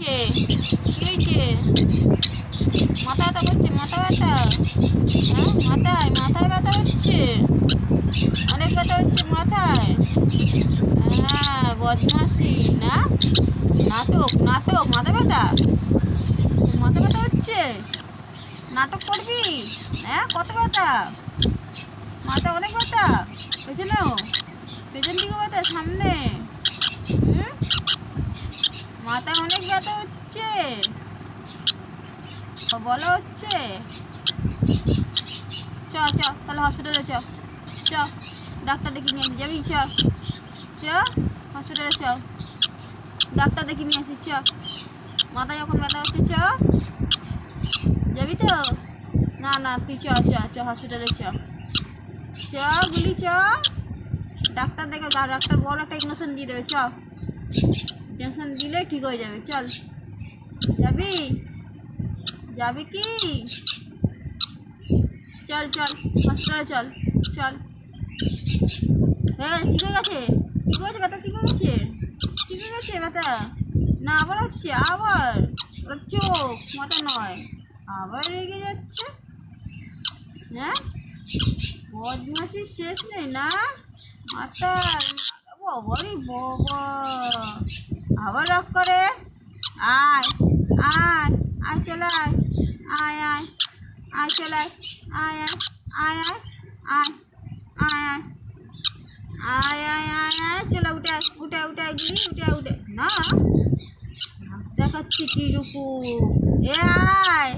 কে কি হয়েছে? মাথা ব্যথা করছে? মাথা ব্যথা? হ্যাঁ, মাথায় ব্যথা হচ্ছে, অনেক ব্যথা হচ্ছে মাথায়। হ্যাঁ, বদমাসি না, নাটক নাটক, মাথা ব্যথা, মাথা ব্যথা হচ্ছে, নাটক করবি? হ্যাঁ, কত ব্যথা? মাথা অনেক ব্যথা, পেছনেও, পেছন দিকে ব্যথা, সামনে? মাথায় অনেক ব্যথা হচ্ছে, বলো হচ্ছে। চ চ তাহলে হসপিটালে চ, চ ডাক্তার দেখি নিয়ে আসি, যাবি? চ চ হসপিটালে চ, ডাক্তার দেখি নিয়ে আসি। চ, মাথা যখন ব্যথা হচ্ছে, চ, যাবি তো? না না, তুই চ চ চ হসপিটালে চ, চ গুলি চ, ডাক্তার দেখে, ডাক্তার বড় একটা ইঞ্জেকশন দিয়ে দেবে। চ, ইঞ্জেকশন দিলে ঠিক হয়ে যাবে। চল, যাবি? যাবি কি? চল চল হসপিটালে চল, চল। হ্যাঁ, ঠিক হয়ে গেছে, ঠিক হয়ে গেছে ব্যথা, ঠিক হয়ে গেছে, ঠিক হয়ে গেছে ব্যথা। না, আবার হচ্ছে, আবার ওর চোখ, মাথা নয়, আবার রেগে যাচ্ছে। হ্যাঁ, বদমাসির শেষ নেই না, মাথায় বাবারই বাবা, আবার রাগ করে। আয় আয় আয়, চলে আয়, আয় আয় আয়, চলে আয়, আয় আয় আয় আয় আয় আয় আয় আয় আয় আয়, চলে উঠে আয়, উঠে উঠে গিয়ে উঠে উঠে না, দেখাচ্ছি কি রুকু। এ আয়,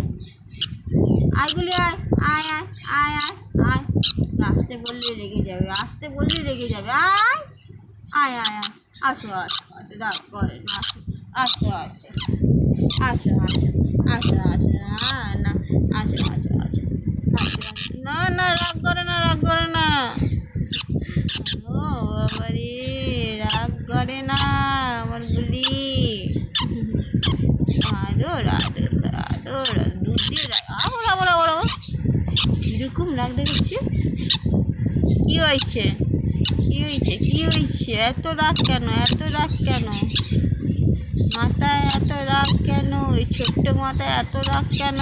আয়গুলি আয়, আয় আয় আয় আয় আয়, আসতে বললে রেগে যাবে, আসতে বললে রেগে যাবে। আয় আয় আয় আয়, আসো আসো আসো, রাগ করে না, আসো আসো আসো আসো আসো আসো আসো, না না, আসো আসো আসো আসো, না না, রাগ করে না, রাগ করে না। ও বাবারে, রাগ করে না আমার গুলি। আদর আদর আদর, দুধ দিয়ে আবার আবার আবার আবার এরকম রাগ দেখাচ্ছে। কি হয়েছে? কি হয়েছে? কি হয়েছে? এত রাগ কেন? এত রাগ কেন? মাথায় এত রাগ কেন? এই ছোট্ট মাথায় এত রাগ কেন?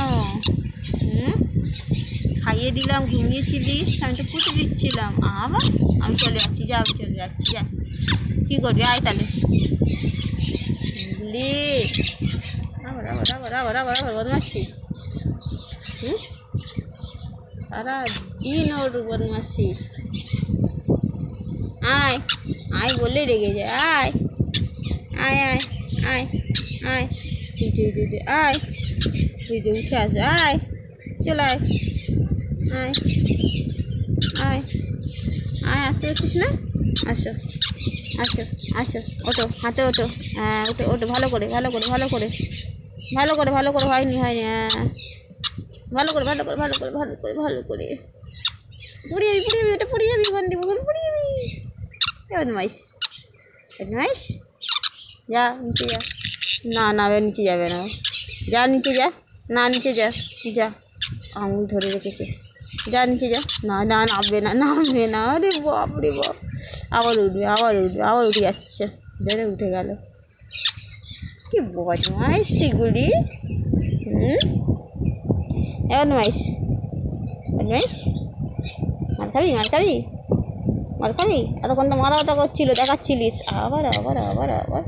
খাইয়ে দিলাম, ঘুমিয়েছিলিস, আমি তো পুষে দিচ্ছিলাম, আবার আমি চলে যাচ্ছি, যা, আমি চলে যাচ্ছি, যা। কী করবি? আয় তাহলে, বুঝলি? আবার আবার আবার আবার আবার আবার বদমাসি, সারা দিন ওর বদমাসি। আয় আয় বললেই রেগে যায়। আয় আয় আয় আয় আয়, উঠে উঠে উঠে আয়, উঠে উঠে আসে, আয়, চলে আয়, আয় আয় আয়, আসতে পারছিস না? আসো আসো আসো, ওঠো, হাতে ওঠো, হ্যাঁ ওঠো ওঠো, ভালো করে ভালো করে ভালো করে ভালো করে ভালো করে, হয়নি হয়নি, হ্যাঁ ভালো করে ভালো করে ভালো করে ভালো করে ভালো করে, পড়ে যাবি, পড়ে যাবি, ওটা পড়ে যাবি, ওখান দিয়ে ওখানে পড়ে যাবি। বদমাইশ বদমাইশ, যা নিচে যা, না না নিচে যাবে না, যা নিচে যা, না নিচে যা, যা, আঙুল ধরে রেখেছে, যা নিচে যা, না না, নামবে না, নামবে না, আরে বাপ রে বাপ, আবার উঠবে, আবার উঠবে, আবার উঠে যাচ্ছে, ধরে উঠে গেল। কি বদমাইশ এগুলি, বদমাইশ বদমাইশ, মার খাবি, মার খাবি, মার খাবি, এতক্ষণ তো মাথা ব্যথা করছিল, দেখাচ্ছিলিস, আবার আবার আবার আবার,